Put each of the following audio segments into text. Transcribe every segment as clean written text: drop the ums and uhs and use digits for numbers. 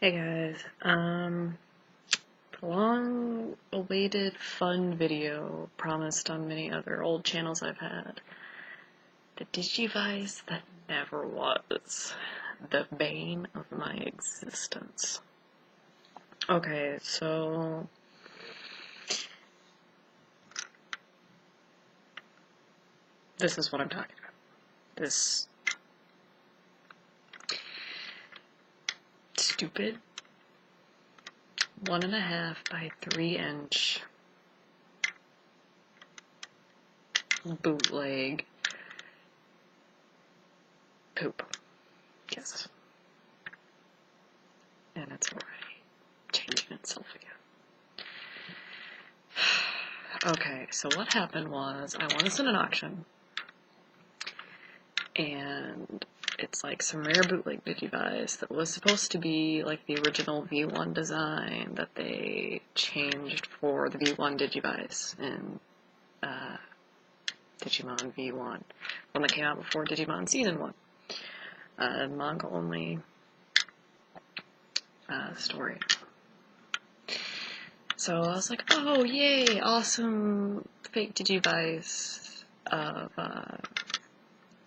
Hey guys, long-awaited fun video promised on many other old channels I've had. The Digivice That Never Was. The bane of my existence. Okay, so this is what I'm talking about. This stupid 1.5 by 3 inch bootleg poop. Yes. And it's already changing itself again. Okay, so what happened was I won this in an auction, and it's like some rare bootleg Digivice that was supposed to be like the original V-1 design that they changed for the V-1 Digivice in Digimon V-1, one that came out before Digimon Season 1. Manga only story. So I was like, oh yay, awesome fake Digivice of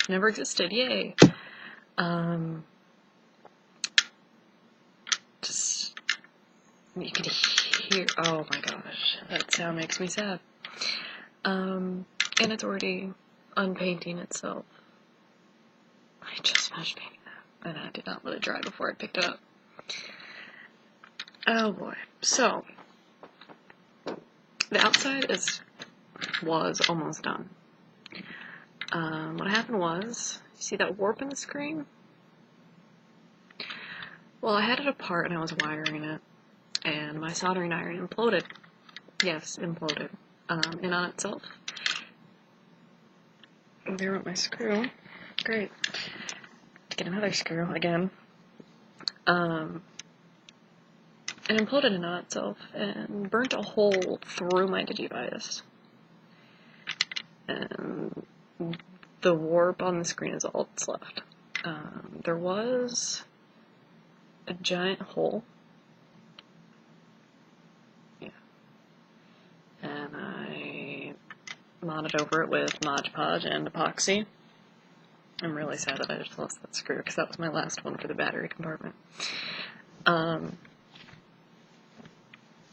never existed, yay. Just, you could hear, oh my gosh, that sound makes me sad. And it's already unpainting itself. I just finished painting that, and I did not let it dry before I picked it up. Oh boy, so, the outside was almost done. What happened was, you see that warp in the screen? Well, I had it apart and I was wiring it, and my soldering iron imploded. Yes, imploded. In on itself. There went my screw. Great. Get another screw again. It imploded in on itself and burnt a hole through my Digivice. And the warp on the screen is all that's left. There was a giant hole. Yeah. And I modded over it with Mod Podge and epoxy. I'm really sad that I just lost that screw because that was my last one for the battery compartment.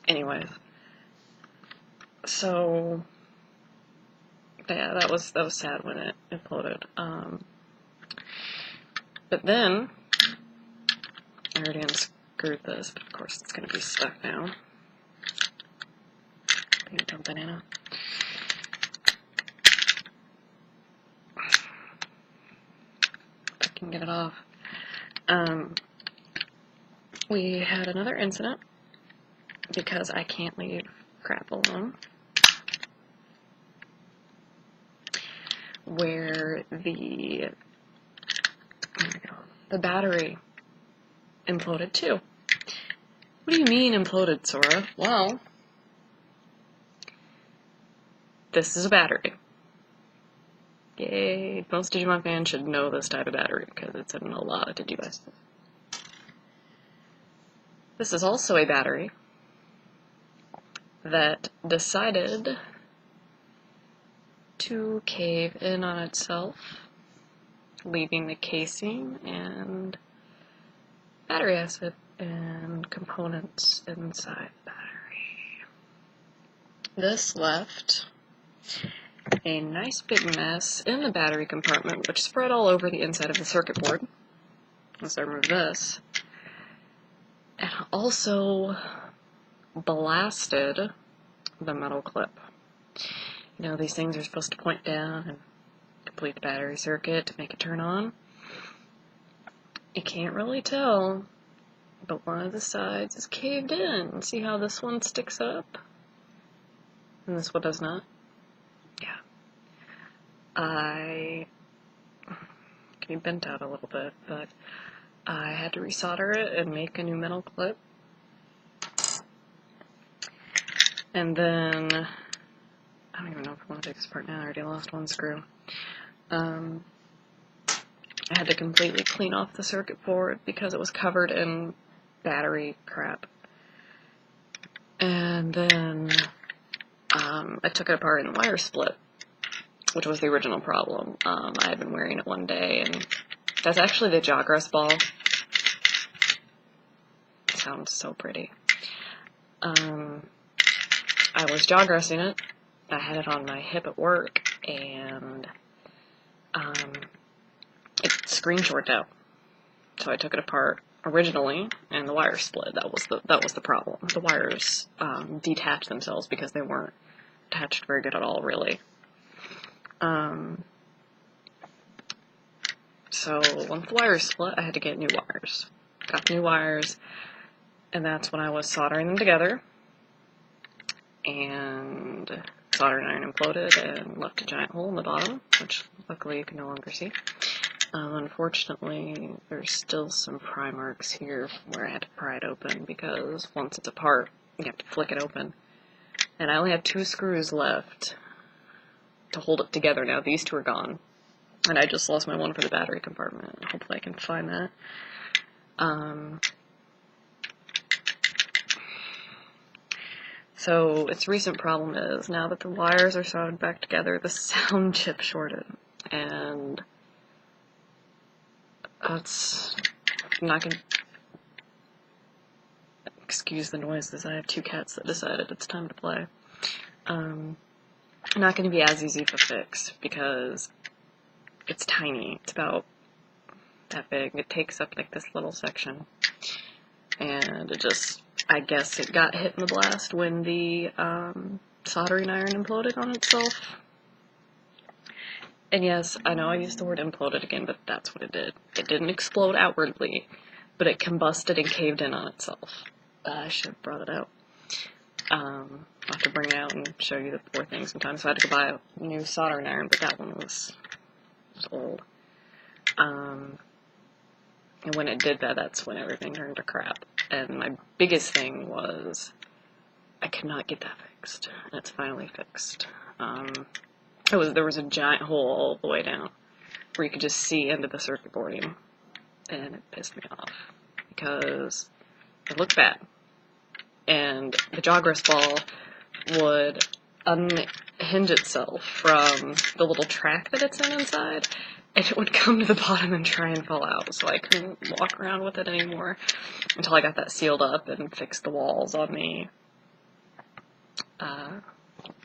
Anyways, so yeah, that was sad when it imploded. But then I already unscrewed this, but of course it's gonna be stuck now. Big dumb banana. If I can get it off. We had another incident because I can't leave crap alone, where the battery imploded too. What do you mean imploded, Sora? Well, this is a battery. Yay, most Digimon fans should know this type of battery because it's in a lot of Digivices. This is also a battery that decided to cave in on itself, leaving the casing and battery acid and components inside the battery. This left a nice big mess in the battery compartment, which spread all over the inside of the circuit board. Once I remove this, and also blasted the metal clip. You know, these things are supposed to point down and complete the battery circuit to make it turn on. You can't really tell, but one of the sides is caved in. See how this one sticks up? And this one does not? Yeah. It can be bent out a little bit, but I had to resolder it and make a new metal clip. And then, I don't even know if I want to take this apart now, I already lost one screw. I had to completely clean off the circuit board because it was covered in battery crap. And then I took it apart and the wire split, which was the original problem. I had been wearing it one day, and that's actually the jawgrass ball. It sounds so pretty. I was jawgrassing it. I had it on my hip at work, and it screen shorted out. So I took it apart originally, and the wire split. That was the problem. The wires detached themselves because they weren't attached very good at all, really. So once the wires split, I had to get new wires. Got new wires, and that's when I was soldering them together. And soldering iron imploded and left a giant hole in the bottom, which luckily you can no longer see. Unfortunately, there's still some pry marks here from where I had to pry it open, because once it's apart, you have to flick it open. And I only have 2 screws left to hold it together now. These 2 are gone. And I just lost my one for the battery compartment. Hopefully I can find that. So its recent problem is, now that the wires are soldered back together, the sound chip shorted. And that's not gonna... Excuse the noises, I have 2 cats that decided it's time to play. Not gonna be as easy to fix, because it's tiny. It's about that big. It takes up like this little section. And it just... I guess it got hit in the blast when the soldering iron imploded on itself. And yes, I know I used the word imploded again, but that's what it did. It didn't explode outwardly, but it combusted and caved in on itself. I should have brought it out. I'll have to bring it out and show you the poor thing sometimes. So I had to go buy a new soldering iron, but that one was old. And when it did that, that's when everything turned to crap. And my biggest thing was I could not get that fixed. And it's finally fixed. There was a giant hole all the way down where you could just see into the circuit boarding. And it pissed me off because it looked bad. And the jawgrass ball would unhinge itself from the little track that it's in inside, and it would come to the bottom and try and fall out, so I couldn't walk around with it anymore until I got that sealed up and fixed the walls on the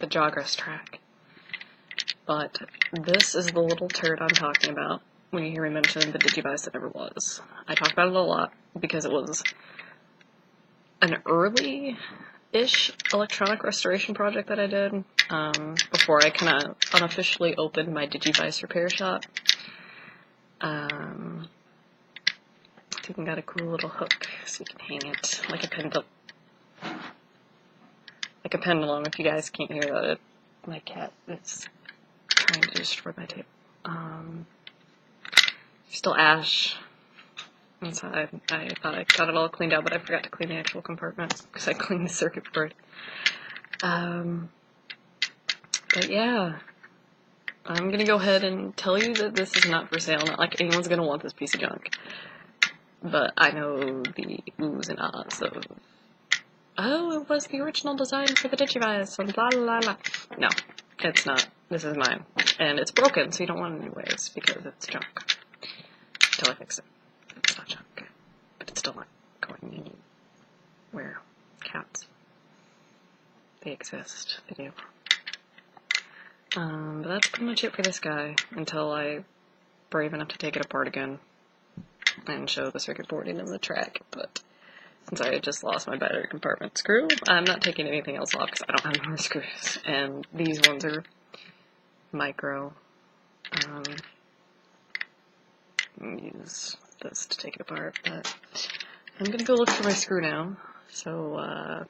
jawgrass track. But this is the little turd I'm talking about when you hear me mention the Digivice That Never Was. I talk about it a lot because it was an early-ish electronic restoration project that I did before I kind of unofficially opened my Digivice repair shop. It's even got a cool little hook so you can hang it like a pendulum. Like a pendulum, if you guys can't hear that. My cat is trying to destroy my tape. Still ash inside. I thought I got it all cleaned out, but I forgot to clean the actual compartments because I cleaned the circuit board. But yeah, I'm gonna go ahead and tell you that this is not for sale. Not like anyone's gonna want this piece of junk. But I know the oohs and ahs of, oh, it was the original design for the Digivice, and blah blah blah. No, it's not. This is mine. And it's broken, so you don't want it anyways, because it's junk. Until I fix it. It's not junk. But it's still not going anywhere. Cats. They exist. They do. But that's pretty much it for this guy, until I'm brave enough to take it apart again and show the circuit boarding and the track. But since I just lost my battery compartment screw, I'm not taking anything else off because I don't have more screws. And these ones are micro. Use this to take it apart, but I'm gonna go look for my screw now. So,